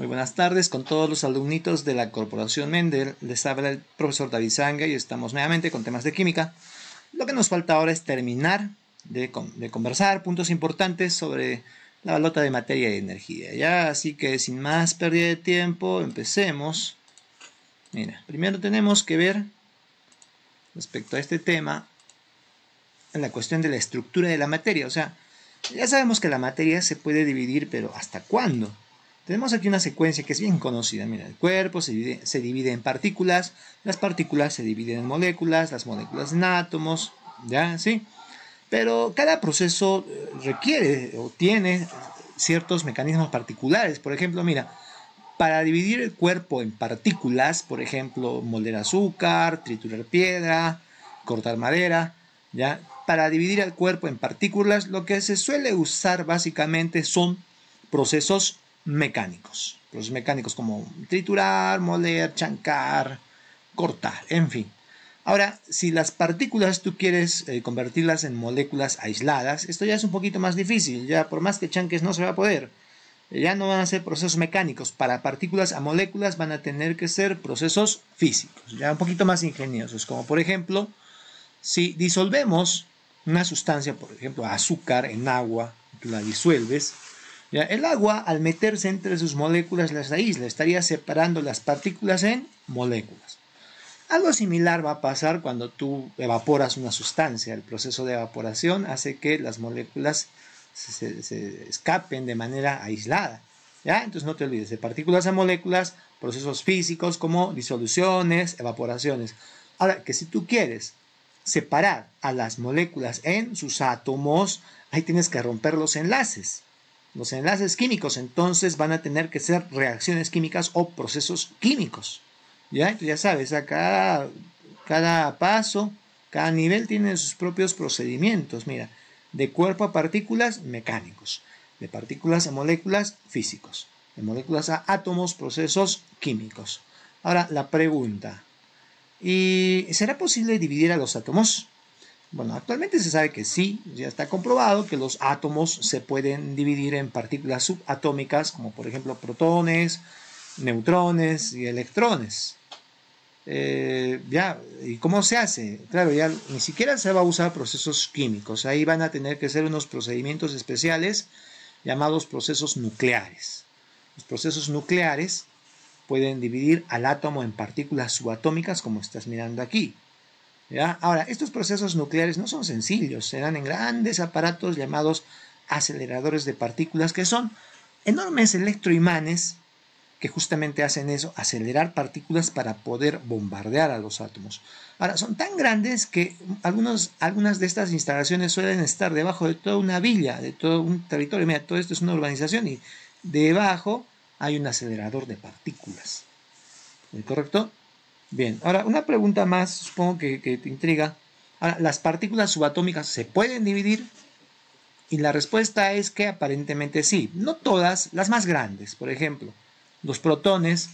Muy buenas tardes con todos los alumnitos de la Corporación Mendel. Les habla el profesor David Zanga y estamos nuevamente con temas de química. Lo que nos falta ahora es terminar de conversar puntos importantes sobre la balota de materia y energía. Ya, así que sin más pérdida de tiempo, empecemos. Mira, primero tenemos que ver respecto a este tema en la cuestión de la estructura de la materia. O sea, ya sabemos que la materia se puede dividir, pero ¿hasta cuándo? Tenemos aquí una secuencia que es bien conocida. Mira, el cuerpo se divide en partículas, las partículas se dividen en moléculas, las moléculas en átomos, ¿ya? ¿Sí? Pero cada proceso requiere o tiene ciertos mecanismos particulares. Por ejemplo, mira, para dividir el cuerpo en partículas, por ejemplo, moler azúcar, triturar piedra, cortar madera, ¿ya? Para dividir el cuerpo en partículas, lo que se suele usar básicamente son procesos mecánicos. Procesos mecánicos como triturar, moler, chancar, cortar, en fin. Ahora, si las partículas tú quieres convertirlas en moléculas aisladas, esto ya es un poquito más difícil. Ya por más que chanques no se va a poder. Ya no van a ser procesos mecánicos. Para partículas a moléculas van a tener que ser procesos físicos, ya un poquito más ingeniosos. Como por ejemplo, si disolvemos una sustancia, por ejemplo azúcar, en agua, tú la disuelves, ¿ya? El agua, al meterse entre sus moléculas, las aísla, estaría separando las partículas en moléculas. Algo similar va a pasar cuando tú evaporas una sustancia. El proceso de evaporación hace que las moléculas se escapen de manera aislada, ¿ya? Entonces no te olvides, de partículas a moléculas, procesos físicos como disoluciones, evaporaciones. Ahora, que si tú quieres separar a las moléculas en sus átomos, ahí tienes que romper los enlaces. Los enlaces químicos entonces van a tener que ser reacciones químicas o procesos químicos, ¿ya? Entonces ya sabes, cada paso, cada nivel tiene sus propios procedimientos. Mira, de cuerpo a partículas, mecánicos. De partículas a moléculas, físicos. De moléculas a átomos, procesos químicos. Ahora, la pregunta. ¿Y será posible dividir a los átomos? Bueno, actualmente se sabe que sí, ya está comprobado que los átomos se pueden dividir en partículas subatómicas, como por ejemplo protones, neutrones y electrones. ¿Y cómo se hace? Claro, ya ni siquiera se va a usar procesos químicos. Ahí van a tener que ser unos procedimientos especiales llamados procesos nucleares. Los procesos nucleares pueden dividir al átomo en partículas subatómicas, como estás mirando aquí, ¿ya? Ahora, estos procesos nucleares no son sencillos, se dan en grandes aparatos llamados aceleradores de partículas, que son enormes electroimanes que justamente hacen eso, acelerar partículas para poder bombardear a los átomos. Ahora, son tan grandes que algunas de estas instalaciones suelen estar debajo de toda una villa, de todo un territorio. Mira, todo esto es una urbanización y debajo hay un acelerador de partículas. ¿Es correcto? Bien, ahora una pregunta más, supongo que te intriga. Ahora, ¿las partículas subatómicas se pueden dividir? Y la respuesta es que aparentemente sí. No todas, las más grandes, por ejemplo, los protones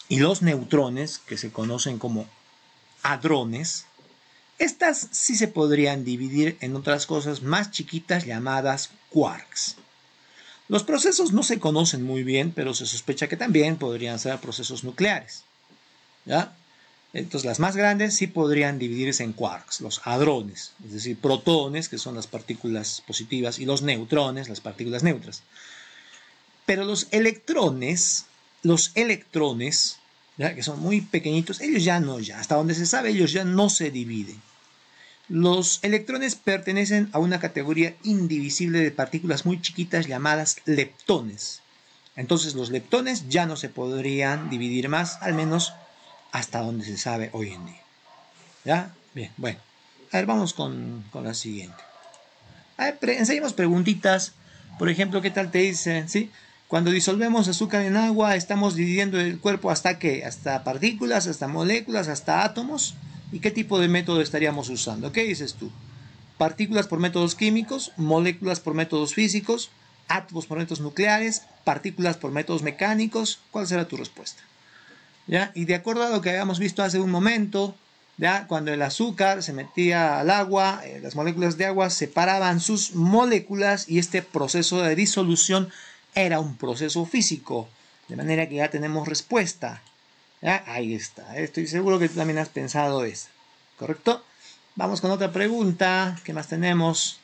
y los neutrones, que se conocen como hadrones, estas sí se podrían dividir en otras cosas más chiquitas llamadas quarks. Los procesos no se conocen muy bien, pero se sospecha que también podrían ser procesos nucleares, ¿ya? Entonces las más grandes sí podrían dividirse en quarks, los hadrones, es decir, protones, que son las partículas positivas, y los neutrones, las partículas neutras. Pero los electrones, ¿ya? Que son muy pequeñitos, hasta donde se sabe, ellos ya no se dividen. Los electrones pertenecen a una categoría indivisible de partículas muy chiquitas llamadas leptones. Entonces los leptones ya no se podrían dividir más, al menos hasta donde se sabe hoy en día. ¿Ya? Bien, bueno. A ver, vamos con la siguiente. A ver, enseñemos preguntitas. Por ejemplo, ¿qué tal te dicen? ¿Sí? Cuando disolvemos azúcar en agua, estamos dividiendo el cuerpo ¿hasta qué? ¿Hasta partículas, hasta moléculas, hasta átomos? ¿Y qué tipo de método estaríamos usando? ¿Qué dices tú? Partículas por métodos químicos, moléculas por métodos físicos, átomos por métodos nucleares, partículas por métodos mecánicos. ¿Cuál será tu respuesta? ¿Ya? Y de acuerdo a lo que habíamos visto hace un momento, ¿ya? Cuando el azúcar se metía al agua, las moléculas de agua separaban sus moléculas y este proceso de disolución era un proceso físico. De manera que ya tenemos respuesta. ¿Ya? Ahí está. Estoy seguro que tú también has pensado eso. ¿Correcto? Vamos con otra pregunta. ¿Qué más tenemos?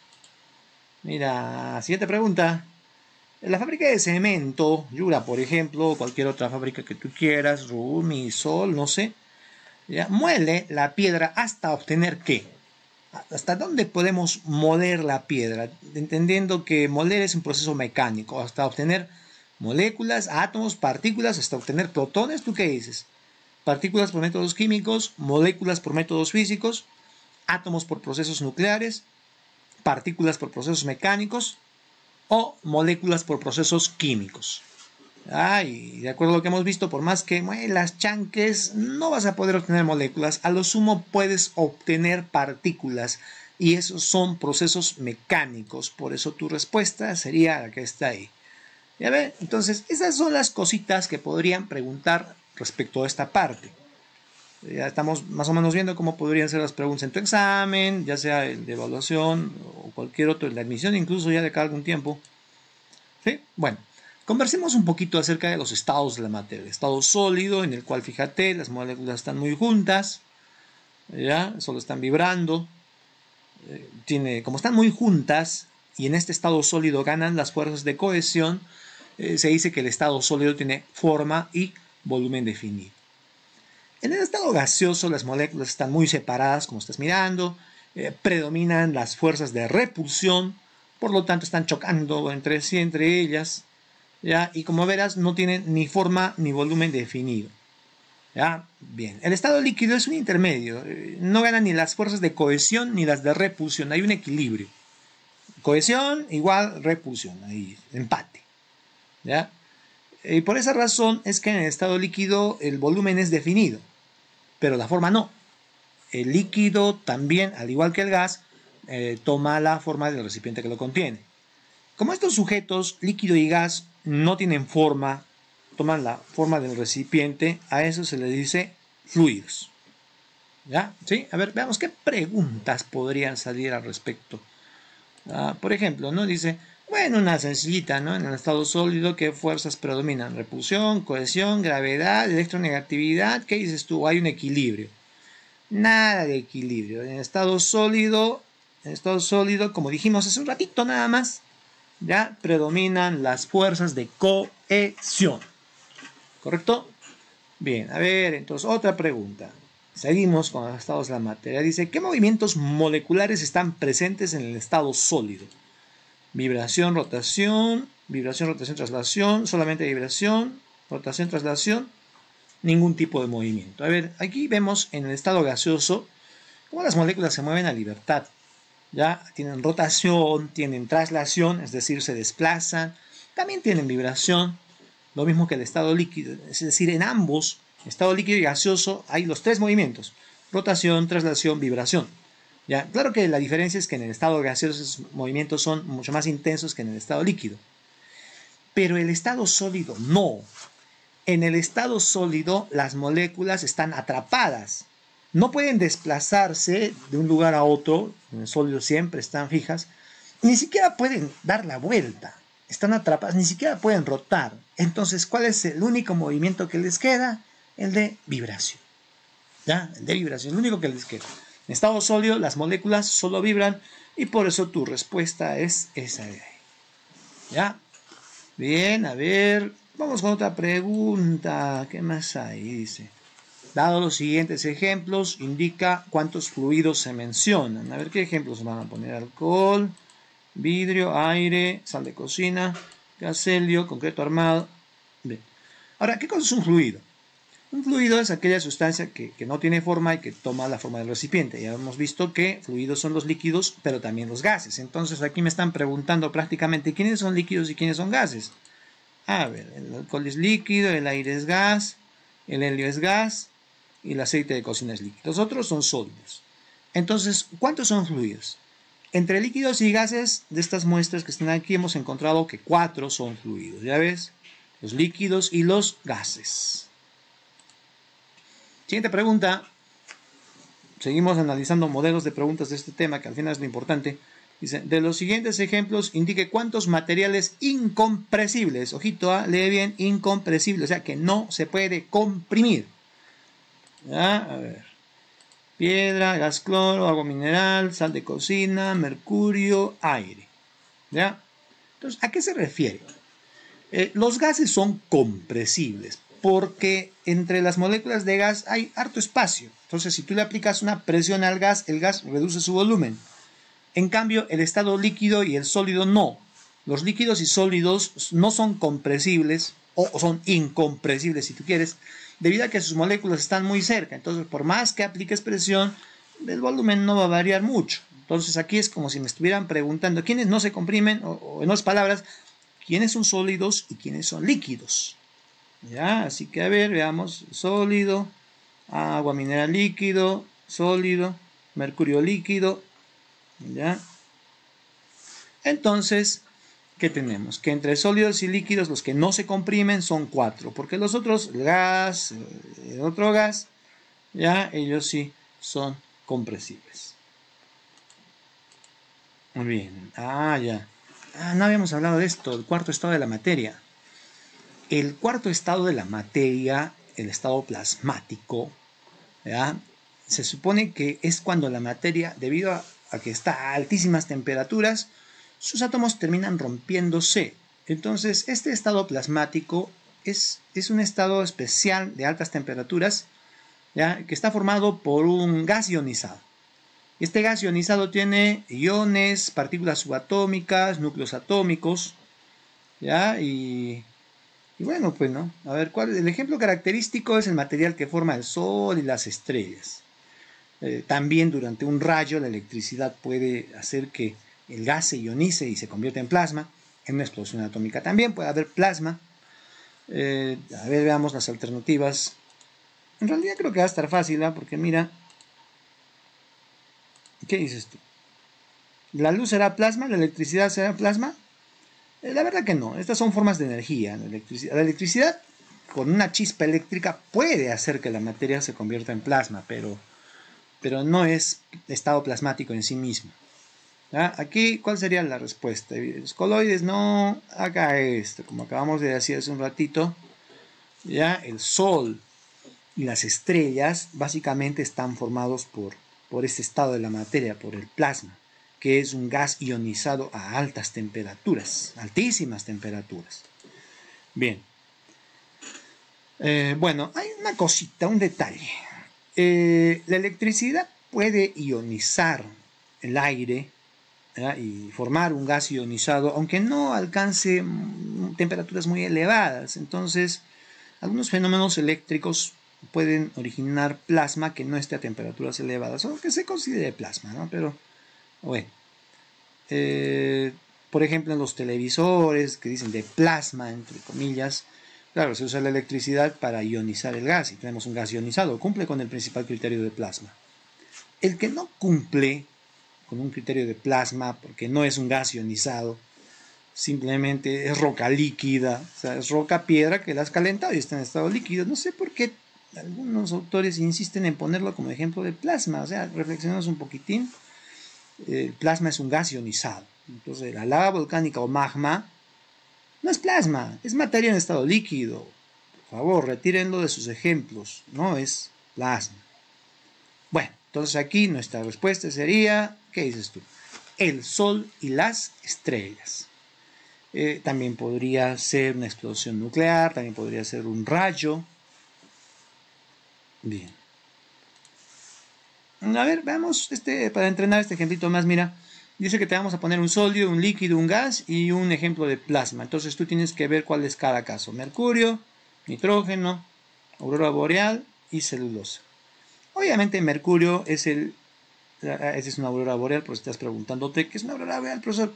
Mira, siguiente pregunta. En la fábrica de cemento, Yura, por ejemplo, o cualquier otra fábrica que tú quieras, Rumi, Sol, no sé, ¿ya? Muele la piedra hasta obtener ¿qué? ¿Hasta dónde podemos moler la piedra? Entendiendo que moler es un proceso mecánico, hasta obtener moléculas, átomos, partículas, hasta obtener protones. ¿Tú qué dices? Partículas por métodos químicos, moléculas por métodos físicos, átomos por procesos nucleares, partículas por procesos mecánicos o moléculas por procesos químicos. Y de acuerdo a lo que hemos visto, por más que las chanques, no vas a poder obtener moléculas. A lo sumo puedes obtener partículas. Y esos son procesos mecánicos. Por eso tu respuesta sería la que está ahí. ¿Ya ven? Entonces, esas son las cositas que podrían preguntar respecto a esta parte. Ya estamos más o menos viendo cómo podrían ser las preguntas en tu examen, ya sea el de evaluación o cualquier otro, el de admisión, incluso ya de cada algún tiempo. ¿Sí? Bueno. Conversemos un poquito acerca de los estados de la materia. El estado sólido, en el cual, fíjate, las moléculas están muy juntas, ¿ya? Solo están vibrando. Como están muy juntas, y en este estado sólido ganan las fuerzas de cohesión, se dice que el estado sólido tiene forma y volumen definido. En el estado gaseoso, las moléculas están muy separadas, como estás mirando, predominan las fuerzas de repulsión, por lo tanto están chocando entre sí, entre ellas. ¿Ya? Y como verás, no tienen ni forma ni volumen definido. ¿Ya? Bien. El estado líquido es un intermedio. No gana ni las fuerzas de cohesión ni las de repulsión. Hay un equilibrio. Cohesión igual repulsión. Ahí, empate. ¿Ya? Y por esa razón es que en el estado líquido el volumen es definido, pero la forma no. El líquido también, al igual que el gas, toma la forma del recipiente que lo contiene. Como estos sujetos, líquido y gas, no tienen forma, toman la forma del recipiente, a eso se le dice fluidos. ¿Ya? ¿Sí? A ver, veamos qué preguntas podrían salir al respecto. Por ejemplo, ¿no? Dice, bueno, una sencillita, ¿no? En el estado sólido, ¿qué fuerzas predominan? Repulsión, cohesión, gravedad, electronegatividad. ¿Qué dices tú? Hay un equilibrio. Nada de equilibrio. En el estado sólido, como dijimos hace un ratito nada más, ya predominan las fuerzas de cohesión. ¿Correcto? Bien, a ver, entonces otra pregunta. Seguimos con los estados de la materia. Dice, ¿qué movimientos moleculares están presentes en el estado sólido? Vibración, rotación, traslación, solamente vibración, rotación, traslación, ningún tipo de movimiento. A ver, aquí vemos en el estado gaseoso cómo las moléculas se mueven a libertad. ¿Ya? Tienen rotación, tienen traslación, es decir, se desplazan, también tienen vibración, lo mismo que el estado líquido, es decir, en ambos, estado líquido y gaseoso, hay los tres movimientos, rotación, traslación, vibración. ¿Ya? Claro que la diferencia es que en el estado gaseoso esos movimientos son mucho más intensos que en el estado líquido, pero el estado sólido no. En el estado sólido las moléculas están atrapadas. No pueden desplazarse de un lugar a otro, en el sólido siempre están fijas, ni siquiera pueden dar la vuelta, están atrapadas, ni siquiera pueden rotar. Entonces, ¿cuál es el único movimiento que les queda? El de vibración. ¿Ya? El de vibración, el único que les queda. En estado sólido, las moléculas solo vibran y por eso tu respuesta es esa de ahí. ¿Ya? Bien, a ver, vamos con otra pregunta. ¿Qué más hay? Dice, dado los siguientes ejemplos, indica cuántos fluidos se mencionan. A ver, ¿qué ejemplos van a poner? Alcohol, vidrio, aire, sal de cocina, gas helio, concreto armado. Bien. Ahora, ¿qué cosa es un fluido? Un fluido es aquella sustancia que no tiene forma y que toma la forma del recipiente. Ya hemos visto que fluidos son los líquidos, pero también los gases. Entonces aquí me están preguntando prácticamente quiénes son líquidos y quiénes son gases. A ver, el alcohol es líquido, el aire es gas, el helio es gas y el aceite de cocina es líquido. Los otros son sólidos. Entonces, ¿cuántos son fluidos? Entre líquidos y gases de estas muestras que están aquí hemos encontrado que 4 son fluidos. ¿Ya ves? Los líquidos y los gases. Siguiente pregunta. Seguimos analizando modelos de preguntas de este tema, que al final es lo importante. Dice, de los siguientes ejemplos, indique cuántos materiales incompresibles, ojito, lee bien, incompresibles, o sea, que no se puede comprimir. ¿Ya? A ver. Piedra, gas cloro, agua mineral, sal de cocina, mercurio, aire. ¿Ya? Entonces, ¿a qué se refiere? Los gases son compresibles porque entre las moléculas de gas hay harto espacio. Entonces, si tú le aplicas una presión al gas, el gas reduce su volumen. En cambio, el estado líquido y el sólido no. Los líquidos y sólidos no son compresibles o son incompresibles, si tú quieres, debido a que sus moléculas están muy cerca. Entonces, por más que apliques presión, el volumen no va a variar mucho. Entonces, aquí es como si me estuvieran preguntando quiénes no se comprimen, o en otras palabras, quiénes son sólidos y quiénes son líquidos. ¿Ya? Así que, a ver, veamos. Sólido, agua mineral líquido, sólido, mercurio líquido. ¿Ya? Entonces, ¿qué tenemos? Que entre sólidos y líquidos los que no se comprimen son 4, porque los otros, el gas, el otro gas, ya ellos sí son compresibles. Muy bien. Ya. No habíamos hablado de esto, el cuarto estado de la materia. El cuarto estado de la materia, el estado plasmático, ¿ya? Se supone que es cuando la materia, debido a que está a altísimas temperaturas, sus átomos terminan rompiéndose. Entonces, este estado plasmático es un estado especial de altas temperaturas, ¿ya? Que está formado por un gas ionizado. Este gas ionizado tiene iones, partículas subatómicas, núcleos atómicos, ¿ya? Y bueno, pues, ¿no? A ver, el ejemplo característico es el material que forma el Sol y las estrellas. También durante un rayo la electricidad puede hacer que el gas se ionice y se convierta en plasma. En una explosión atómica también puede haber plasma. A ver, veamos las alternativas. En realidad creo que va a estar fácil, ¿eh? Porque mira, ¿qué dices tú? ¿La luz será plasma? ¿La electricidad será plasma? La verdad que no. Estas son formas de energía. La electricidad, con una chispa eléctrica, puede hacer que la materia se convierta en plasma, pero no es estado plasmático en sí mismo. ¿Ya? Aquí, ¿cuál sería la respuesta? Los coloides no. Acá esto, como acabamos de decir hace un ratito, ya el Sol y las estrellas básicamente están formados por este estado de la materia, por el plasma, que es un gas ionizado a altas temperaturas, altísimas temperaturas. Bien. Bueno, hay una cosita, un detalle. La electricidad puede ionizar el aire, ¿ya? Y formar un gas ionizado, aunque no alcance temperaturas muy elevadas. Entonces, algunos fenómenos eléctricos pueden originar plasma que no esté a temperaturas elevadas, o que se considere plasma, ¿no? Pero, bueno. Por ejemplo, en los televisores que dicen de plasma, entre comillas, claro, se usa la electricidad para ionizar el gas y tenemos un gas ionizado, cumple con el principal criterio de plasma. El que no cumple con un criterio de plasma, porque no es un gas ionizado, simplemente es roca líquida, o sea, es roca piedra que la has calentado y está en estado líquido. No sé por qué algunos autores insisten en ponerlo como ejemplo de plasma, o sea, reflexionamos un poquitín. El plasma es un gas ionizado. Entonces, la lava volcánica o magma no es plasma, es materia en estado líquido. Por favor, retírenlo de sus ejemplos, no es plasma. Bueno, entonces aquí nuestra respuesta sería, ¿qué dices tú? El Sol y las estrellas. También podría ser una explosión nuclear, también podría ser un rayo. Bien. A ver, veamos para entrenar este ejemplito más, mira. Dice que te vamos a poner un sólido, un líquido, un gas y un ejemplo de plasma. Entonces tú tienes que ver cuál es cada caso. Mercurio, nitrógeno, aurora boreal y celulosa. Obviamente mercurio esa es una aurora boreal, pero estás preguntándote ¿qué es una aurora boreal, profesor?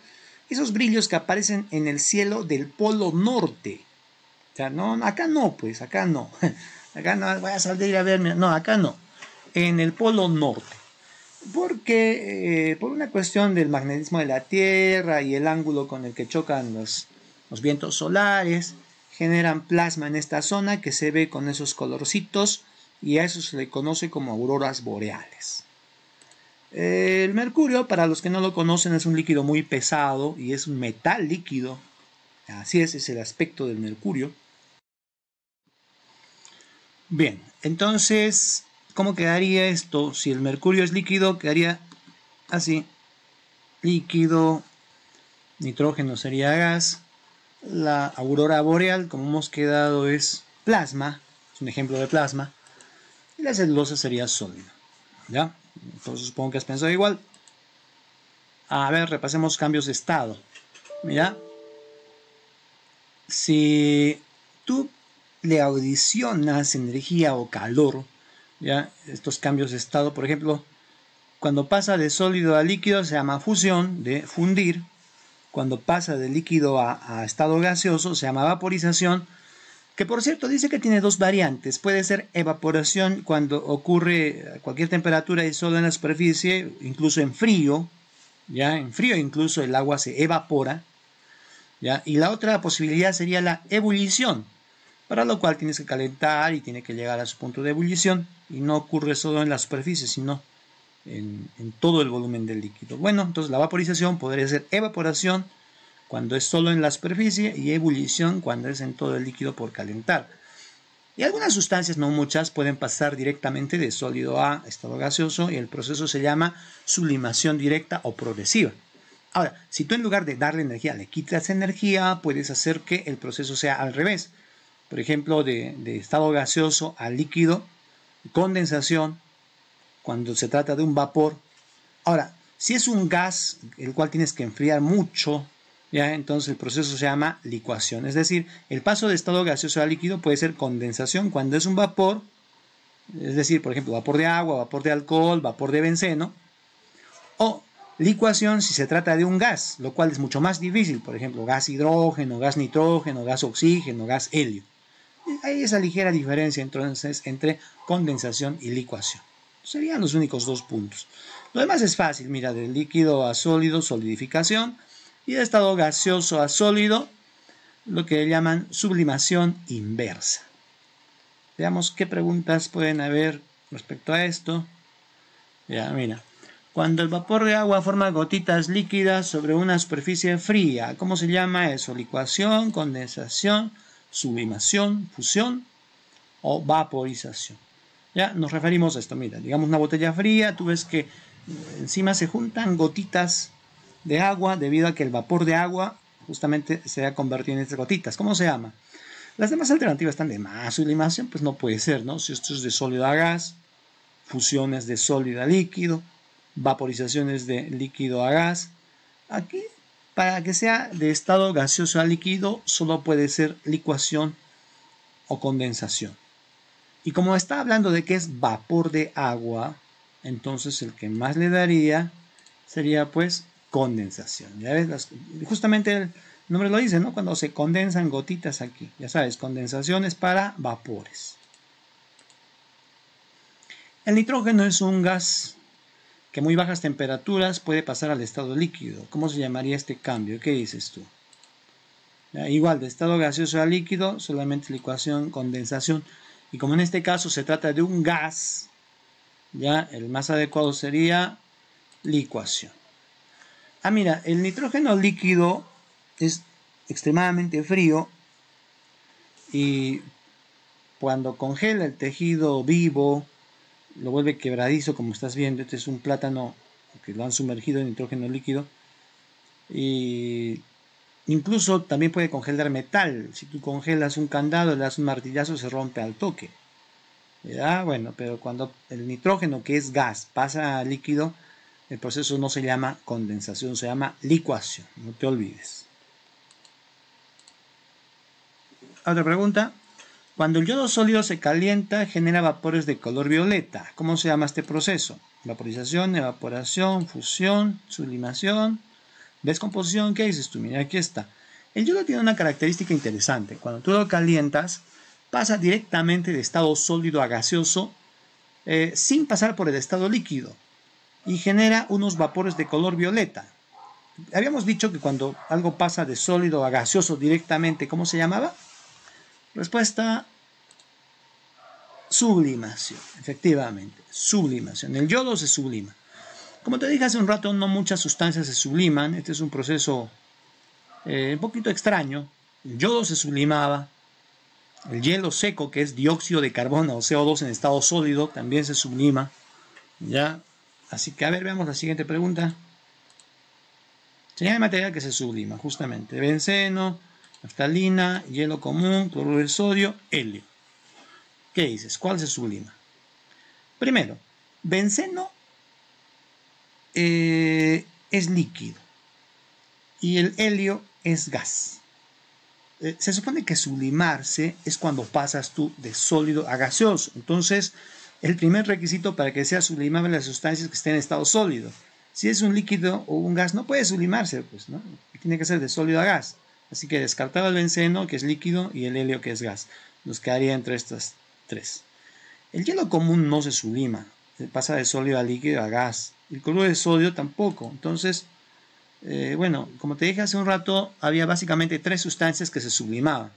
Esos brillos que aparecen en el cielo del polo norte. O sea, no, acá no, pues, acá no. Acá no voy a salir a verme. No, acá no. En el polo norte. Porque por una cuestión del magnetismo de la Tierra y el ángulo con el que chocan los vientos solares, generan plasma en esta zona que se ve con esos colorcitos y a eso se le conoce como auroras boreales. El mercurio, para los que no lo conocen, es un líquido muy pesado y es un metal líquido. Así es el aspecto del mercurio. Bien, entonces, ¿cómo quedaría esto? Si el mercurio es líquido, quedaría así. Líquido, nitrógeno sería gas. La aurora boreal, como hemos quedado, es plasma. Es un ejemplo de plasma. Y la celulosa sería sólida. ¿Ya? Entonces supongo que has pensado igual. A ver, repasemos cambios de estado. Mira, si tú le adicionas energía o calor, ¿ya? Estos cambios de estado, por ejemplo, cuando pasa de sólido a líquido se llama fusión, de fundir. Cuando pasa de líquido a estado gaseoso se llama vaporización, que por cierto dice que tiene dos variantes. Puede ser evaporación cuando ocurre a cualquier temperatura y solo en la superficie, incluso en frío, ¿ya? En frío incluso el agua se evapora, ¿ya? Y la otra posibilidad sería la ebullición, para lo cual tienes que calentar y tiene que llegar a su punto de ebullición, y no ocurre solo en la superficie, sino en todo el volumen del líquido. Bueno, entonces la vaporización podría ser evaporación cuando es solo en la superficie y ebullición cuando es en todo el líquido por calentar. Y algunas sustancias, no muchas, pueden pasar directamente de sólido a estado gaseoso y el proceso se llama sublimación directa o progresiva. Ahora, si tú en lugar de darle energía le quitas energía, puedes hacer que el proceso sea al revés. Por ejemplo, de estado gaseoso a líquido, condensación, cuando se trata de un vapor. Ahora, si es un gas, el cual tienes que enfriar mucho, ¿ya? Entonces el proceso se llama licuación. Es decir, el paso de estado gaseoso a líquido puede ser condensación cuando es un vapor, es decir, por ejemplo, vapor de agua, vapor de alcohol, vapor de benceno, o licuación si se trata de un gas, lo cual es mucho más difícil, por ejemplo, gas hidrógeno, gas nitrógeno, gas oxígeno, gas helio. Hay esa ligera diferencia entonces entre condensación y licuación. Serían los únicos dos puntos. Lo demás es fácil, mira, de líquido a sólido, solidificación, y de estado gaseoso a sólido, lo que llaman sublimación inversa. Veamos qué preguntas pueden haber respecto a esto. Ya, mira. Cuando el vapor de agua forma gotitas líquidas sobre una superficie fría, ¿cómo se llama eso? Licuación, condensación, sublimación, fusión o vaporización. Ya nos referimos a esto, mira, digamos una botella fría, tú ves que encima se juntan gotitas de agua debido a que el vapor de agua justamente se ha convertido en estas gotitas. ¿Cómo se llama? Las demás alternativas están de más. Sublimación, pues no puede ser, ¿no? Si esto es de sólido a gas, fusiones de sólido a líquido, vaporizaciones de líquido a gas. Aquí, para que sea de estado gaseoso a líquido, solo puede ser licuación o condensación. Y como está hablando de que es vapor de agua, entonces el que más le daría sería pues condensación. ¿Ya ves? Justamente el nombre lo dice, ¿no? Cuando se condensan gotitas aquí. Ya sabes, condensación es para vapores. El nitrógeno es un gas que a muy bajas temperaturas puede pasar al estado líquido. ¿Cómo se llamaría este cambio? ¿Qué dices tú? ¿Ya? Igual, de estado gaseoso a líquido, solamente licuación, condensación. Y como en este caso se trata de un gas, ya el más adecuado sería licuación. Ah, mira, el nitrógeno líquido es extremadamente frío y cuando congela el tejido vivo, lo vuelve quebradizo, como estás viendo. Este es un plátano que lo han sumergido en nitrógeno líquido. Y incluso también puede congelar metal. Si tú congelas un candado, le das un martillazo, se rompe al toque. ¿Ya? Bueno, pero cuando el nitrógeno, que es gas, pasa a líquido, el proceso no se llama condensación, se llama licuación. No te olvides. Otra pregunta. Cuando el yodo sólido se calienta, genera vapores de color violeta. ¿Cómo se llama este proceso? Vaporización, evaporación, fusión, sublimación, descomposición. ¿Qué dices tú? Mira, aquí está. El yodo tiene una característica interesante. Cuando tú lo calientas, pasa directamente de estado sólido a gaseoso sin pasar por el estado líquido y genera unos vapores de color violeta. Habíamos dicho que cuando algo pasa de sólido a gaseoso directamente, ¿cómo se llamaba? Respuesta, sublimación. Efectivamente, sublimación. El yodo se sublima. Como te dije hace un rato, no muchas sustancias se subliman. Este es un proceso un poquito extraño. El yodo se sublimaba. El hielo seco, que es dióxido de carbono o CO2 en estado sólido, también se sublima. ¿Ya? Así que, a ver, veamos la siguiente pregunta. Señal de material que se sublima, justamente. Benceno, naftalina, hielo común, cloruro de sodio, helio. ¿Qué dices? ¿Cuál se sublima? Primero, benceno es líquido y el helio es gas. Se supone que sublimarse es cuando pasas tú de sólido a gaseoso. Entonces, el primer requisito para que sea sublimable las sustancias que estén en estado sólido. Si es un líquido o un gas, no puede sublimarse, pues, ¿no? Tiene que ser de sólido a gas. Así que descartaba el benceno, que es líquido, y el helio, que es gas. Nos quedaría entre estas tres. El hielo común no se sublima, pasa de sólido a líquido a gas. El cloruro de sodio tampoco. Entonces, bueno, como te dije hace un rato, había básicamente tres sustancias que se sublimaban.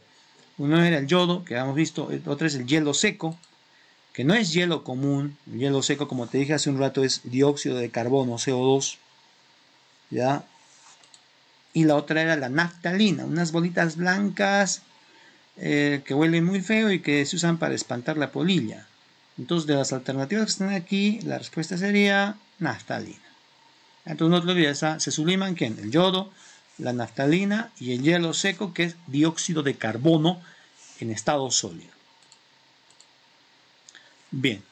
Uno era el yodo, que habíamos visto, el otro es el hielo seco, que no es hielo común. El hielo seco, como te dije hace un rato, es dióxido de carbono, CO2. ¿Ya? Y la otra era la naftalina, unas bolitas blancas que huelen muy feo y que se usan para espantar la polilla. Entonces, de las alternativas que están aquí, la respuesta sería naftalina. Entonces, no te olvides, se subliman ¿quién? El yodo, la naftalina y el hielo seco, que es dióxido de carbono en estado sólido. Bien.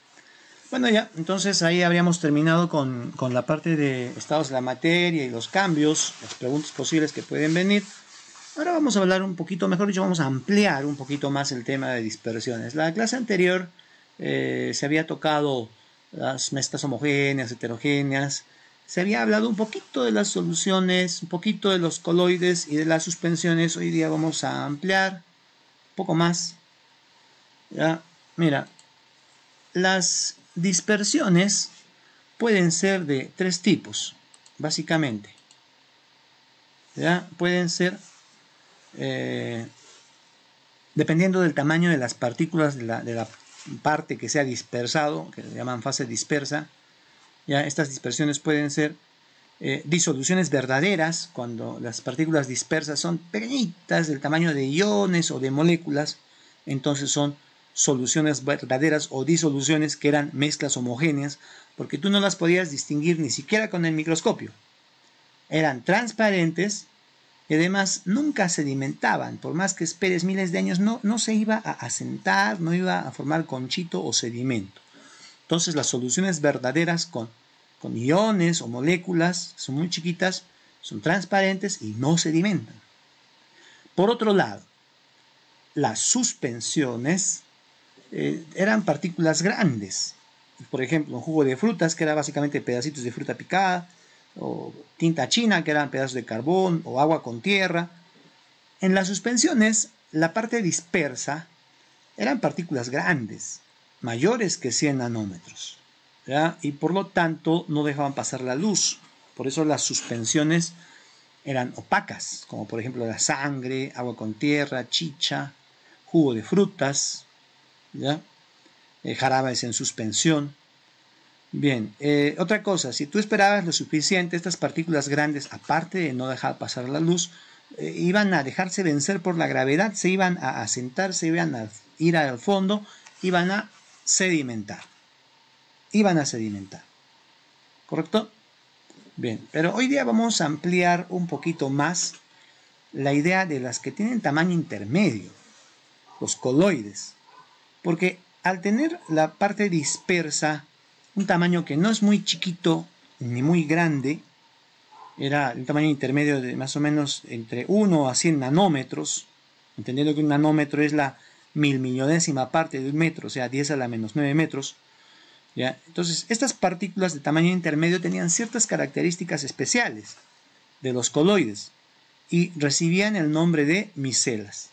Bueno, ya, entonces ahí habríamos terminado con la parte de estados de la materia y los cambios, las preguntas posibles que pueden venir. Ahora vamos a hablar un poquito, mejor dicho, vamos a ampliar un poquito más el tema de dispersiones. La clase anterior se había tocado las mezclas homogéneas, heterogéneas. Se había hablado un poquito de las soluciones, un poquito de los coloides y de las suspensiones. Hoy día vamos a ampliar un poco más. ¿Ya? Mira, las dispersiones pueden ser de tres tipos, básicamente. ¿Ya? Pueden ser, dependiendo del tamaño de las partículas de la parte que sea dispersado, que le llaman fase dispersa. Ya, estas dispersiones pueden ser disoluciones verdaderas, cuando las partículas dispersas son pequeñitas, del tamaño de iones o de moléculas. Entonces son soluciones verdaderas o disoluciones que eran mezclas homogéneas, porque tú no las podías distinguir ni siquiera con el microscopio. Eran transparentes y además nunca sedimentaban. Por más que esperes miles de años, no se iba a asentar, no iba a formar conchito o sedimento. Entonces las soluciones verdaderas con iones o moléculas son muy chiquitas, son transparentes y no sedimentan. Por otro lado, las suspensiones eran partículas grandes. Por ejemplo, un jugo de frutas, que era básicamente pedacitos de fruta picada, o tinta china, que eran pedazos de carbón, o agua con tierra. En las suspensiones, la parte dispersa eran partículas grandes, mayores que 100 nanómetros, ¿ya? Y por lo tanto no dejaban pasar la luz. Por eso las suspensiones eran opacas, como por ejemplo la sangre, agua con tierra, chicha, jugo de frutas, ¿ya? Jarabes en suspensión. Bien, otra cosa, si tú esperabas lo suficiente, estas partículas grandes, aparte de no dejar pasar la luz, iban a dejarse vencer por la gravedad, se iban a asentar, se iban a ir al fondo, iban a sedimentar. ¿Correcto? Bien, pero hoy día vamos a ampliar un poquito más la idea de las que tienen tamaño intermedio, los coloides. Porque al tener la parte dispersa un tamaño que no es muy chiquito ni muy grande, era un tamaño intermedio de más o menos entre 1 a 100 nanómetros, entendiendo que un nanómetro es la 1000.000.000ª parte de un metro, o sea, 10 a la menos 9 metros. ¿Ya? Entonces, estas partículas de tamaño intermedio tenían ciertas características especiales de los coloides y recibían el nombre de micelas.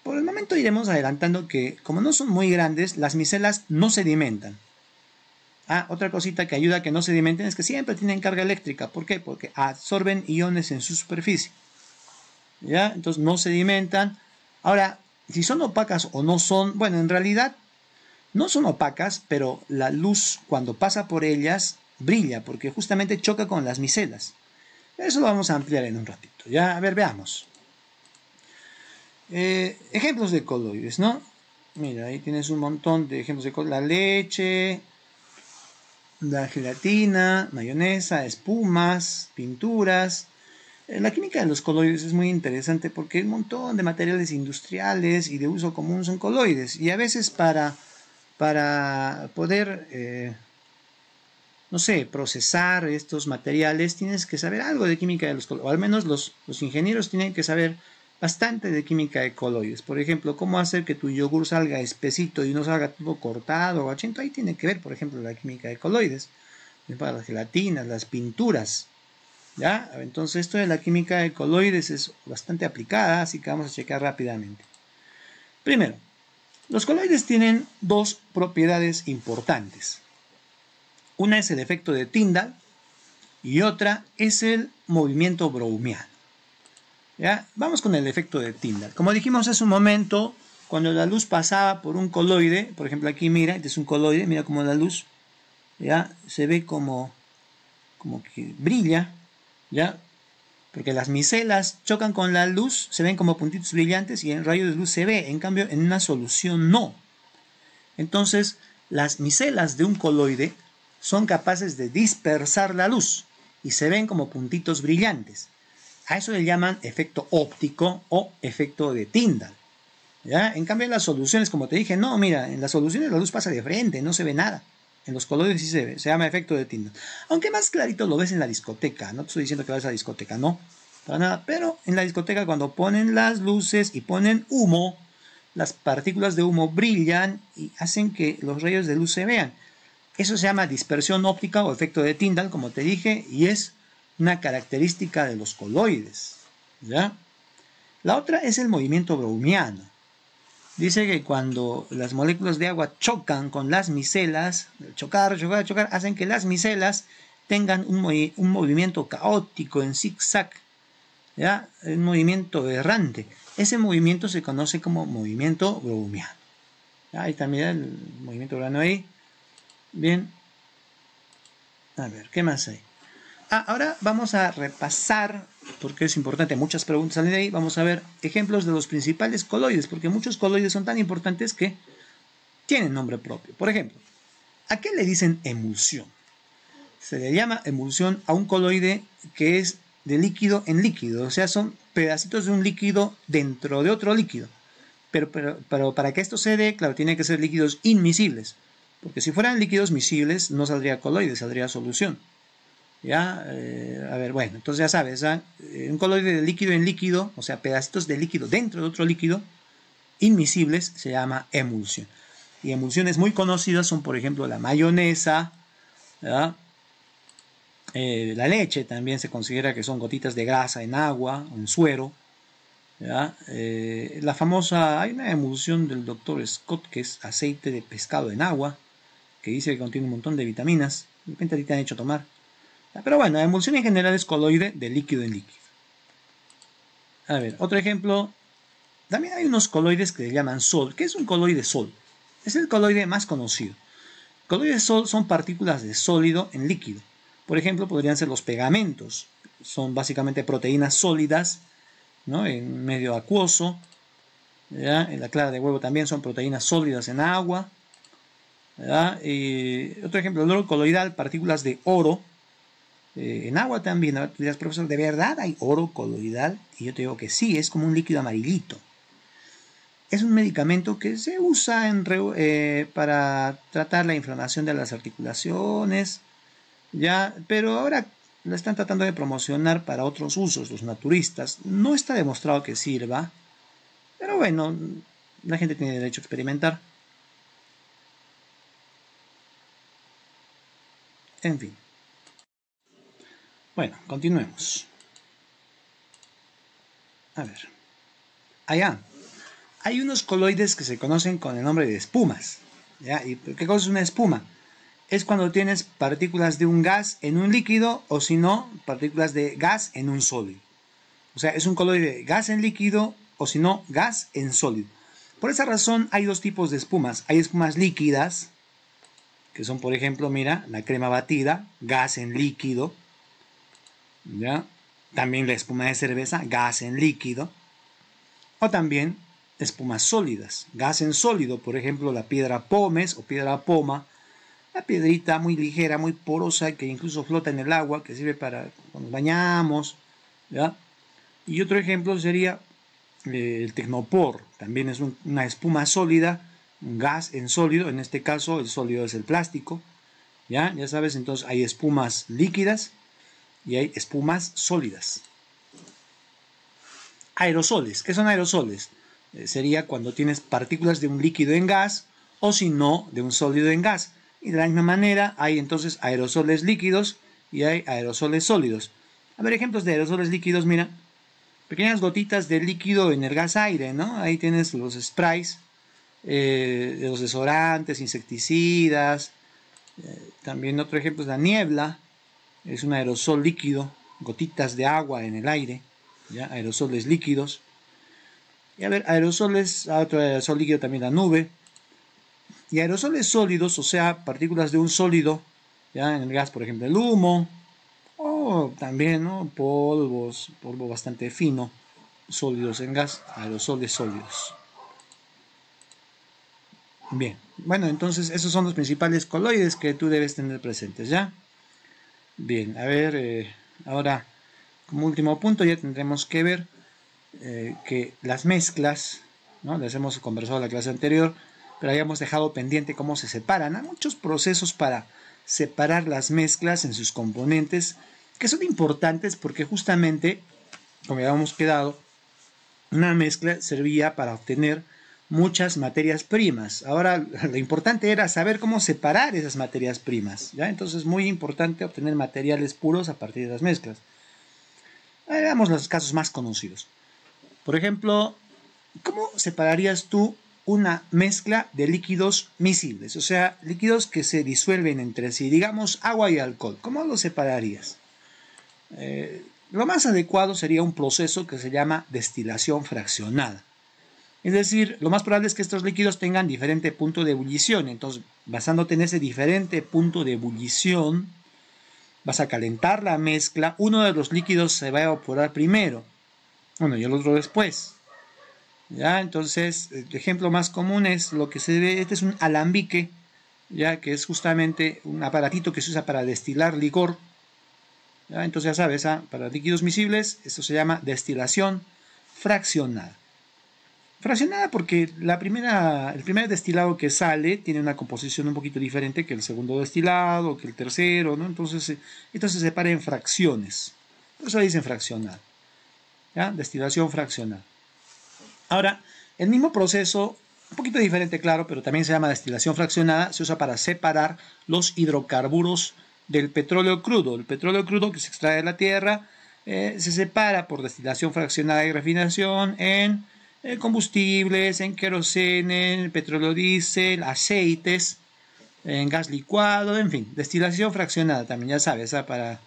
Por el momento iremos adelantando que, como no son muy grandes, las micelas no sedimentan. Otra cosita que ayuda a que no sedimenten es que siempre tienen carga eléctrica. ¿Por qué? Porque absorben iones en su superficie. ¿Ya? Entonces no sedimentan. Ahora, si son opacas o no son, bueno, en realidad no son opacas, pero la luz cuando pasa por ellas brilla, porque justamente choca con las micelas. Eso lo vamos a ampliar en un ratito. Ya, a ver, veamos. Ejemplos de coloides, ¿no? Mira, ahí tienes un montón de ejemplos de coloides. La leche, la gelatina, mayonesa, espumas, pinturas. La química de los coloides es muy interesante porque un montón de materiales industriales y de uso común son coloides. Y a veces para poder, no sé, procesar estos materiales tienes que saber algo de química de los coloides. O al menos los ingenieros tienen que saber bastante de química de coloides. Por ejemplo, cómo hacer que tu yogur salga espesito y no salga todo cortado o achento. Ahí tiene que ver, por ejemplo, la química de coloides. Para las gelatinas, las pinturas. ¿Ya? Entonces esto de la química de coloides es bastante aplicada, así que vamos a checar rápidamente. Primero, los coloides tienen dos propiedades importantes. Una es el efecto de Tyndall y otra es el movimiento browniano. ¿Ya? Vamos con el efecto de Tyndall. Como dijimos hace un momento, cuando la luz pasaba por un coloide, por ejemplo aquí mira, este es un coloide, mira cómo la luz, ¿ya? Se ve como que brilla, ¿ya? Porque las micelas chocan con la luz, se ven como puntitos brillantes y en rayos de luz se ve, en cambio en una solución no. Entonces, las micelas de un coloide son capaces de dispersar la luz y se ven como puntitos brillantes. A eso le llaman efecto óptico o efecto de Tyndall, ¿ya? En cambio en las soluciones, como te dije, no, mira, en las soluciones la luz pasa de frente, no se ve nada. En los coloides sí se ve, se llama efecto de Tyndall. Aunque más clarito lo ves en la discoteca, no te estoy diciendo que vayas a la discoteca, no, para nada. Pero en la discoteca cuando ponen las luces y ponen humo, las partículas de humo brillan y hacen que los rayos de luz se vean. Eso se llama dispersión óptica o efecto de Tyndall, como te dije, y es una característica de los coloides, ¿ya? La otra es el movimiento browniano. Dice que cuando las moléculas de agua chocan con las micelas, chocar, hacen que las micelas tengan un movimiento caótico en zigzag, ¿ya? Un movimiento errante. Ese movimiento se conoce como movimiento browniano. Ahí está, mira el movimiento browniano ahí. Bien. A ver, ¿qué más hay? Ahora vamos a repasar, porque es importante, muchas preguntas salen de ahí. Vamos a ver ejemplos de los principales coloides, porque muchos coloides son tan importantes que tienen nombre propio. Por ejemplo, ¿a qué le dicen emulsión? Se le llama emulsión a un coloide que es de líquido en líquido, o sea, son pedacitos de un líquido dentro de otro líquido. Pero para que esto se dé, claro, tiene que ser líquidos inmiscibles, porque si fueran líquidos miscibles no saldría coloide, saldría solución. ¿Ya? A ver, bueno, entonces ya sabes, ¿eh? Un coloide de líquido en líquido, o sea, pedacitos de líquido dentro de otro líquido, inmiscibles, se llama emulsión. Y emulsiones muy conocidas son, por ejemplo, la mayonesa, ¿ya? La leche también se considera que son gotitas de grasa en agua o en suero, ¿ya? La famosa, hay una emulsión del Dr. Scott que es aceite de pescado en agua, que dice que contiene un montón de vitaminas. De repente a ti te han hecho tomar. Pero bueno, la emulsión en general es coloide de líquido en líquido. A ver, otro ejemplo. También hay unos coloides que se llaman sol. ¿Qué es un coloide sol? Es el coloide más conocido. Coloides sol son partículas de sólido en líquido. Por ejemplo, podrían ser los pegamentos. Son básicamente proteínas sólidas, ¿no? En medio acuoso. ¿Ya? En la clara de huevo también son proteínas sólidas en agua. ¿Ya? Otro ejemplo, el oro coloidal, partículas de oro. En agua también. Tú dirás, profesor, ¿de verdad hay oro coloidal? Y yo te digo que sí, es como un líquido amarillito. Es un medicamento que se usa para tratar la inflamación de las articulaciones, ¿ya? Pero ahora lo están tratando de promocionar para otros usos, los naturistas. No está demostrado que sirva, pero bueno, la gente tiene derecho a experimentar. En fin. Bueno, continuemos. A ver. Allá. Hay unos coloides que se conocen con el nombre de espumas, ¿ya? ¿Y qué cosa es una espuma? Es cuando tienes partículas de un gas en un líquido o si no, partículas de gas en un sólido. O sea, es un coloide de gas en líquido o si no, gas en sólido. Por esa razón hay dos tipos de espumas. Hay espumas líquidas, que son, por ejemplo, mira, la crema batida, gas en líquido, ¿ya? También la espuma de cerveza, gas en líquido, o también espumas sólidas, gas en sólido, por ejemplo, la piedra pómez o piedra poma, la piedrita muy ligera, muy porosa, que incluso flota en el agua, que sirve para cuando nos bañamos, ¿ya? Y otro ejemplo sería el tecnopor, también es una espuma sólida, un gas en sólido, en este caso el sólido es el plástico, ¿ya? Ya sabes, entonces hay espumas líquidas y hay espumas sólidas. Aerosoles, ¿qué son aerosoles? Sería cuando tienes partículas de un líquido en gas o si no, de un sólido en gas. Y de la misma manera hay entonces aerosoles líquidos y hay aerosoles sólidos. A ver, ejemplos de aerosoles líquidos, mira. Pequeñas gotitas de líquido en el gas aire, ¿no? Ahí tienes los sprays, los desodorantes, insecticidas. También otro ejemplo es la niebla. Es un aerosol líquido, gotitas de agua en el aire, ¿ya? Aerosoles líquidos. Y a ver, aerosoles, otro aerosol líquido también la nube. Y aerosoles sólidos, o sea, partículas de un sólido, ya en el gas, por ejemplo, el humo, o también, ¿no? Polvo bastante fino, sólidos en gas, aerosoles sólidos. Bien, bueno, entonces esos son los principales coloides que tú debes tener presentes, ¿ya? Bien, a ver, ahora, como último punto, ya tendremos que ver que las mezclas, ¿no? Les hemos conversado en la clase anterior, pero habíamos dejado pendiente cómo se separan. Hay muchos procesos para separar las mezclas en sus componentes que son importantes porque justamente, como habíamos quedado, una mezcla servía para obtener muchas materias primas. Ahora, lo importante era saber cómo separar esas materias primas, ¿ya? Entonces es muy importante obtener materiales puros a partir de las mezclas. Veamos los casos más conocidos. Por ejemplo, ¿cómo separarías tú una mezcla de líquidos miscibles? O sea, líquidos que se disuelven entre sí, digamos agua y alcohol. ¿Cómo los separarías? Lo más adecuado sería un proceso que se llama destilación fraccionada. Es decir, lo más probable es que estos líquidos tengan diferente punto de ebullición. Entonces, basándote en ese diferente punto de ebullición, vas a calentar la mezcla. Uno de los líquidos se va a evaporar primero, bueno, y el otro después. ¿Ya? Entonces, el ejemplo más común es lo que se ve, este es un alambique, ya que es justamente un aparatito que se usa para destilar licor. ¿Ya? Entonces ya sabes, para líquidos miscibles, esto se llama destilación fraccionada. Fraccionada porque el primer destilado que sale tiene una composición un poquito diferente que el segundo destilado, que el tercero, ¿no? Entonces, esto se separa en fracciones. Por eso dicen fraccionada. ¿Ya? Destilación fraccionada. Ahora, el mismo proceso, un poquito diferente, claro, pero también se llama destilación fraccionada, se usa para separar los hidrocarburos del petróleo crudo. El petróleo crudo que se extrae de la tierra se separa por destilación fraccionada y refinación en combustibles, en querosene, en petróleo diésel, aceites, en gas licuado, en fin, destilación fraccionada también, ya sabes, para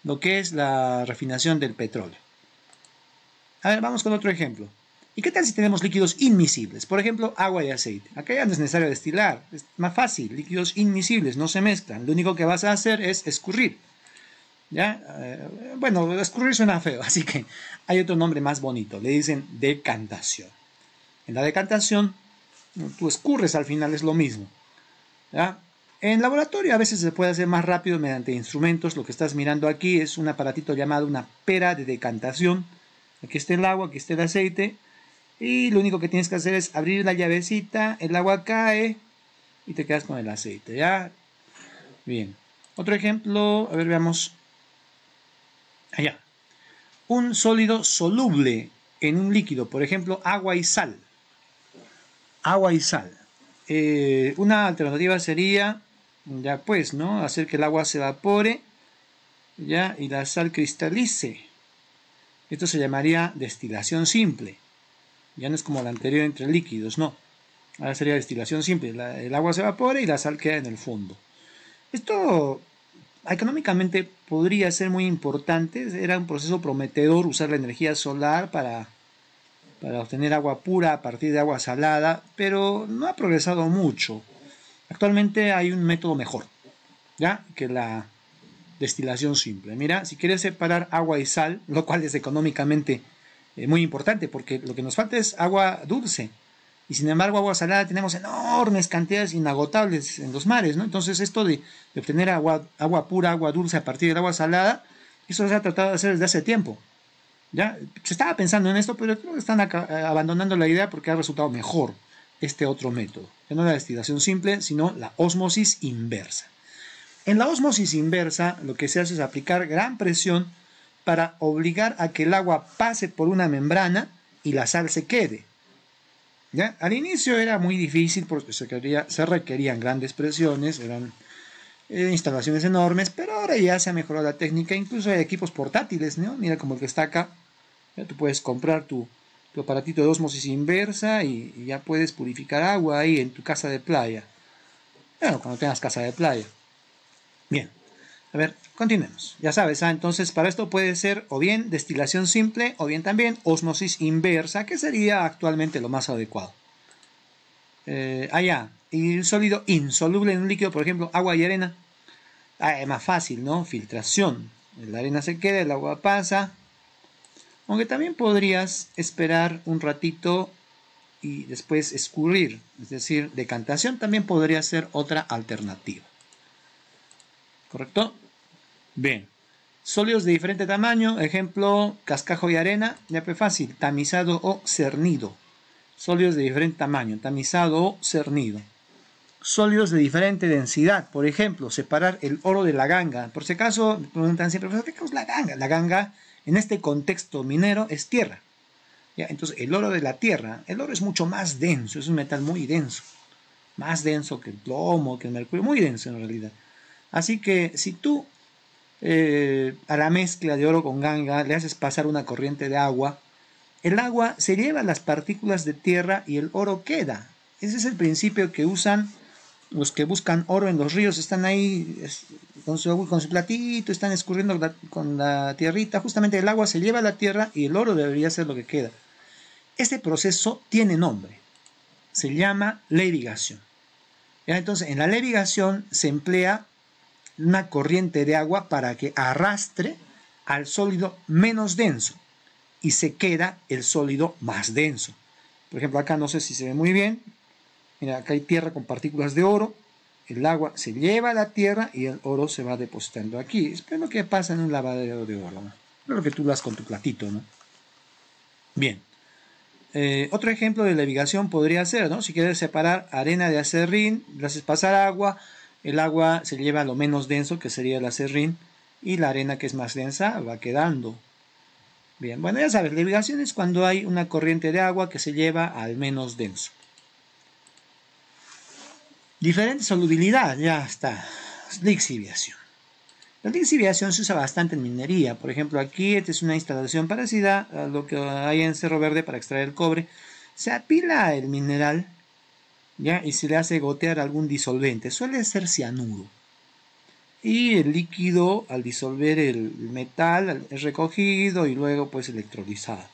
lo que es la refinación del petróleo. A ver, vamos con otro ejemplo. ¿Y qué tal si tenemos líquidos inmiscibles? Por ejemplo, agua y aceite. Acá ya no es necesario destilar, es más fácil. Líquidos inmiscibles no se mezclan. Lo único que vas a hacer es escurrir. ¿Ya? Bueno, escurrir suena feo, así que hay otro nombre más bonito. Le dicen decantación. En la decantación, tú escurres al final, es lo mismo. ¿Ya? En laboratorio a veces se puede hacer más rápido mediante instrumentos. Lo que estás mirando aquí es un aparatito llamado una pera de decantación. Aquí está el agua, aquí está el aceite. Y lo único que tienes que hacer es abrir la llavecita, el agua cae y te quedas con el aceite, ¿ya? Bien. Otro ejemplo, a ver, veamos. Allá. Un sólido soluble en un líquido, por ejemplo, agua y sal. Agua y sal. Una alternativa sería, ya pues, ¿no? Hacer que el agua se evapore, ¿ya? Y la sal cristalice. Esto se llamaría destilación simple. Ya no es como la anterior entre líquidos, no. Ahora sería destilación simple. El agua se evapora y la sal queda en el fondo. Esto económicamente podría ser muy importante. Era un proceso prometedor usar la energía solar para obtener agua pura a partir de agua salada, pero no ha progresado mucho. Actualmente hay un método mejor, ¿ya? Que la destilación simple. Mira, si quieres separar agua y sal, lo cual es económicamente muy importante, porque lo que nos falta es agua dulce. Y sin embargo, agua salada tenemos enormes cantidades inagotables en los mares, ¿no? Entonces, esto de obtener agua pura, agua dulce a partir del agua salada, eso se ha tratado de hacer desde hace tiempo. ¿Ya? Se estaba pensando en esto, pero creo que están abandonando la idea porque ha resultado mejor este otro método. Ya no la destilación simple, sino la ósmosis inversa. En la ósmosis inversa, lo que se hace es aplicar gran presión para obligar a que el agua pase por una membrana y la sal se quede. ¿Ya? Al inicio era muy difícil porque se requerían grandes presiones, eran instalaciones enormes, pero ahora ya se ha mejorado la técnica, incluso hay equipos portátiles, ¿no? Mira como el que está acá, ya tú puedes comprar tu aparatito de ósmosis inversa y ya puedes purificar agua ahí en tu casa de playa. Bueno, cuando tengas casa de playa. Bien, a ver, continuemos. Ya sabes, entonces para esto puede ser o bien destilación simple o bien también ósmosis inversa, que sería actualmente lo más adecuado. Y el sólido insoluble en un líquido, por ejemplo, agua y arena. Es más fácil, ¿no? Filtración. La arena se queda, el agua pasa. Aunque también podrías esperar un ratito y después escurrir. Es decir, decantación también podría ser otra alternativa. ¿Correcto? Bien. Sólidos de diferente tamaño, ejemplo, cascajo y arena, ya pues fácil, tamizado o cernido. Sólidos de diferente tamaño, tamizado o cernido. Sólidos de diferente densidad, por ejemplo, separar el oro de la ganga. Por si acaso, me preguntan siempre, ¿qué es la ganga? La ganga, en este contexto minero, es tierra. ¿Ya? Entonces, el oro de la tierra, el oro es mucho más denso, es un metal muy denso. Más denso que el plomo, que el mercurio, muy denso en realidad. Así que si tú a la mezcla de oro con ganga le haces pasar una corriente de agua, el agua se lleva las partículas de tierra y el oro queda. Ese es el principio que usan los que buscan oro en los ríos. Están ahí con su platito, están escurriendo con la tierrita. Justamente el agua se lleva a la tierra y el oro debería ser lo que queda. Este proceso tiene nombre. Se llama levigación. ¿Ya? Entonces, en la levigación se emplea una corriente de agua para que arrastre al sólido menos denso y se queda el sólido más denso. Por ejemplo, acá no sé si se ve muy bien. Mira, acá hay tierra con partículas de oro. El agua se lleva a la tierra y el oro se va depositando aquí. Es lo que pasa en un lavadero de oro, ¿no? Lo que tú das con tu platito, ¿no? Bien. Otro ejemplo de levigación podría ser, ¿no? Si quieres separar arena de acerrín, le haces pasar agua, el agua se lleva a lo menos denso, que sería el acerrín, y la arena que es más densa va quedando. Bien, bueno, ya sabes, levigación es cuando hay una corriente de agua que se lleva al menos denso. Diferente solubilidad, ya está. Lixiviación. La lixiviación se usa bastante en minería. Por ejemplo, aquí esta es una instalación parecida a lo que hay en Cerro Verde para extraer el cobre. Se apila el mineral, ¿ya? Y se le hace gotear algún disolvente. Suele ser cianuro. Y el líquido, al disolver el metal, es recogido y luego pues electrolizado.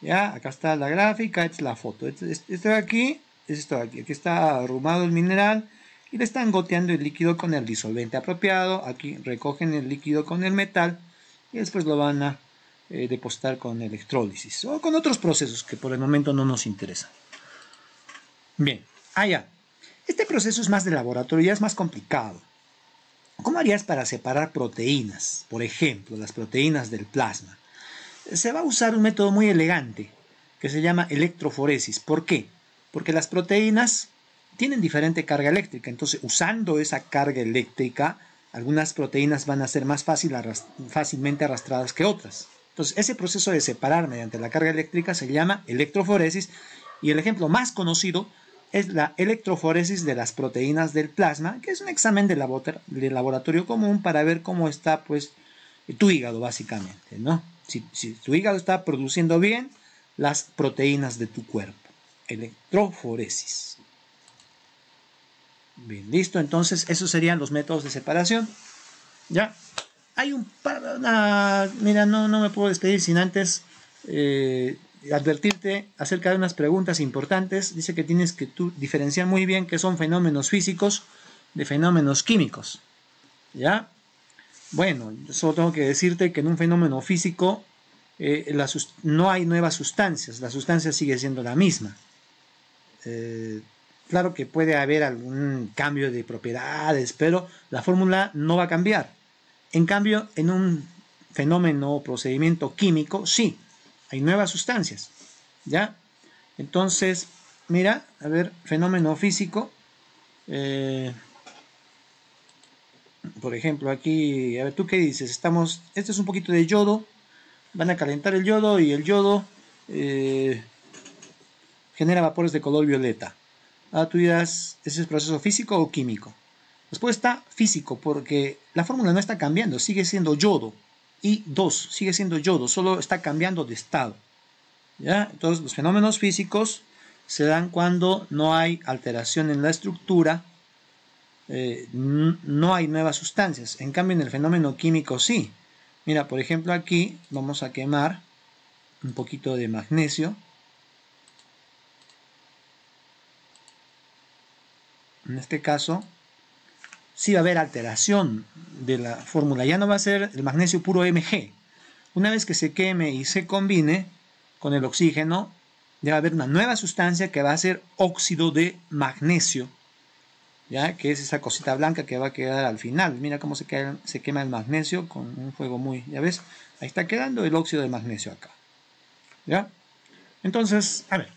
¿Ya? Acá está la gráfica, esta es la foto. Esto de aquí es esto de aquí. Aquí está arrumado el mineral y le están goteando el líquido con el disolvente apropiado. Aquí recogen el líquido con el metal y después lo van a depositar con electrólisis o con otros procesos que por el momento no nos interesan. Bien, allá. Este proceso es más de laboratorio, ya es más complicado. ¿Cómo harías para separar proteínas? Por ejemplo, las proteínas del plasma. Se va a usar un método muy elegante que se llama electroforesis. ¿Por qué? Porque las proteínas tienen diferente carga eléctrica. Entonces, usando esa carga eléctrica, algunas proteínas van a ser más fácilmente arrastradas que otras. Entonces, ese proceso de separar mediante la carga eléctrica se llama electroforesis. Y el ejemplo más conocido es la electroforesis de las proteínas del plasma, que es un examen de laboratorio común para ver cómo está pues, tu hígado, básicamente, ¿no? Si tu hígado está produciendo bien las proteínas de tu cuerpo. Electroforesis. Bien, listo. Entonces, esos serían los métodos de separación. Ya. Hay un par... mira, no me puedo despedir sin antes advertirte acerca de unas preguntas importantes. Dice que tienes que tú diferenciar muy bien qué son fenómenos físicos de fenómenos químicos. ¿Ya? Bueno, yo solo tengo que decirte que en un fenómeno físico no hay nuevas sustancias, la sustancia sigue siendo la misma. Claro que puede haber algún cambio de propiedades, pero la fórmula no va a cambiar. En cambio, en un fenómeno o procedimiento químico, sí, hay nuevas sustancias. ¿Ya? Entonces, mira, a ver, fenómeno físico. Por ejemplo, aquí, a ver, ¿tú qué dices? Este es un poquito de yodo, van a calentar el yodo y el yodo genera vapores de color violeta. Ahora tú dirás, ¿ese es proceso físico o químico? Respuesta físico, porque la fórmula no está cambiando, sigue siendo yodo. I2 sigue siendo yodo, solo está cambiando de estado. ¿Ya? Entonces, los fenómenos físicos se dan cuando no hay alteración en la estructura, no hay nuevas sustancias. En cambio, en el fenómeno químico sí. Mira, por ejemplo, aquí vamos a quemar un poquito de magnesio. En este caso, sí va a haber alteración de la fórmula. Ya no va a ser el magnesio puro Mg. Una vez que se queme y se combine con el oxígeno, ya va a haber una nueva sustancia que va a ser óxido de magnesio. ¿Ya? Que es esa cosita blanca que va a quedar al final. Mira cómo se quema el magnesio con un fuego muy... ¿Ya ves? Ahí está quedando el óxido de magnesio acá. ¿Ya? Entonces, a ver.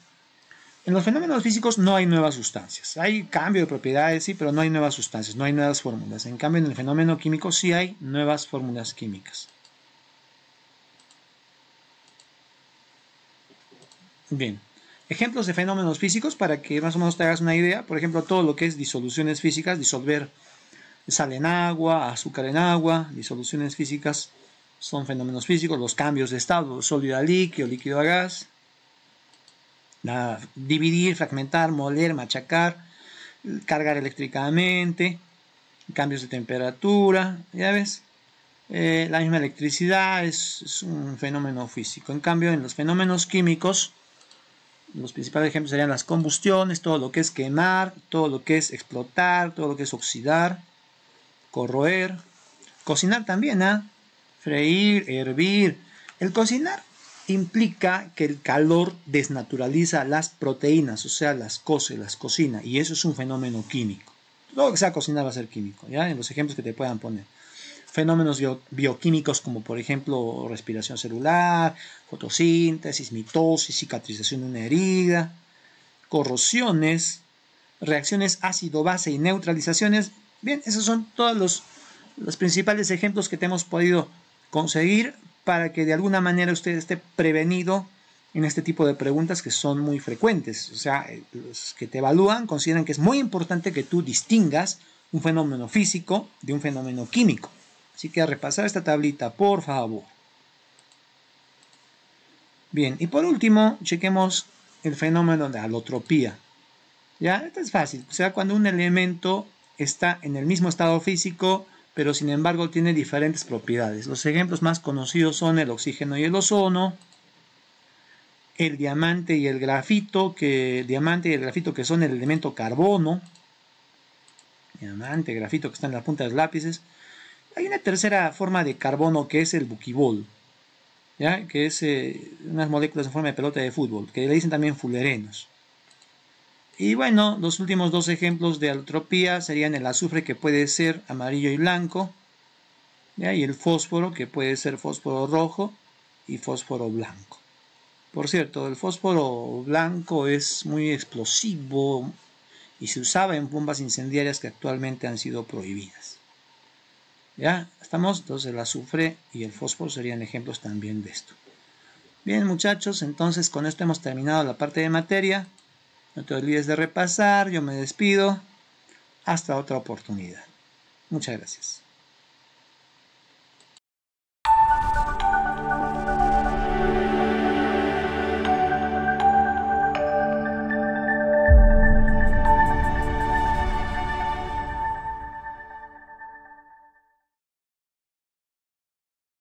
En los fenómenos físicos no hay nuevas sustancias. Hay cambio de propiedades, sí, pero no hay nuevas sustancias, no hay nuevas fórmulas. En cambio, en el fenómeno químico sí hay nuevas fórmulas químicas. Bien. Ejemplos de fenómenos físicos para que más o menos te hagas una idea. Por ejemplo, todo lo que es disoluciones físicas, disolver sal en agua, azúcar en agua, disoluciones físicas son fenómenos físicos. Los cambios de estado, sólido a líquido, líquido a gas. Dividir, fragmentar, moler, machacar, cargar eléctricamente, cambios de temperatura, ¿ya ves? La misma electricidad es un fenómeno físico. En cambio, en los fenómenos químicos, los principales ejemplos serían las combustiones, todo lo que es quemar, todo lo que es explotar, todo lo que es oxidar, corroer, cocinar también, freír, hervir. El cocinar implica que el calor desnaturaliza las proteínas, o sea, las cose, las cocina, y eso es un fenómeno químico. Todo lo que sea cocinar va a ser químico, ¿ya? En los ejemplos que te puedan poner. Fenómenos bioquímicos como por ejemplo respiración celular, fotosíntesis, mitosis, cicatrización de una herida, corrosiones, reacciones ácido-base y neutralizaciones. Bien, esos son todos los principales ejemplos que te hemos podido conseguir para que de alguna manera usted esté prevenido en este tipo de preguntas que son muy frecuentes. O sea, los que te evalúan consideran que es muy importante que tú distingas un fenómeno físico de un fenómeno químico. Así que a repasar esta tablita, por favor. Bien, y por último, chequemos el fenómeno de alotropía. ¿Ya? Esto es fácil. O sea, cuando un elemento está en el mismo estado físico, pero sin embargo tiene diferentes propiedades. Los ejemplos más conocidos son el oxígeno y el ozono, el diamante y el grafito, que son el elemento carbono. Diamante, grafito, que están en la punta de los lápices. Hay una tercera forma de carbono que es el buquibol, ¿ya? Que es unas moléculas en forma de pelota de fútbol, que le dicen también fullerenos. Y bueno, los últimos dos ejemplos de alotropía serían el azufre, que puede ser amarillo y blanco, ¿ya? Y el fósforo, que puede ser fósforo rojo y fósforo blanco. Por cierto, el fósforo blanco es muy explosivo y se usaba en bombas incendiarias que actualmente han sido prohibidas. ¿Ya? ¿Estamos? Entonces el azufre y el fósforo serían ejemplos también de esto. Bien, muchachos, entonces con esto hemos terminado la parte de materia. No te olvides de repasar, yo me despido. Hasta otra oportunidad. Muchas gracias.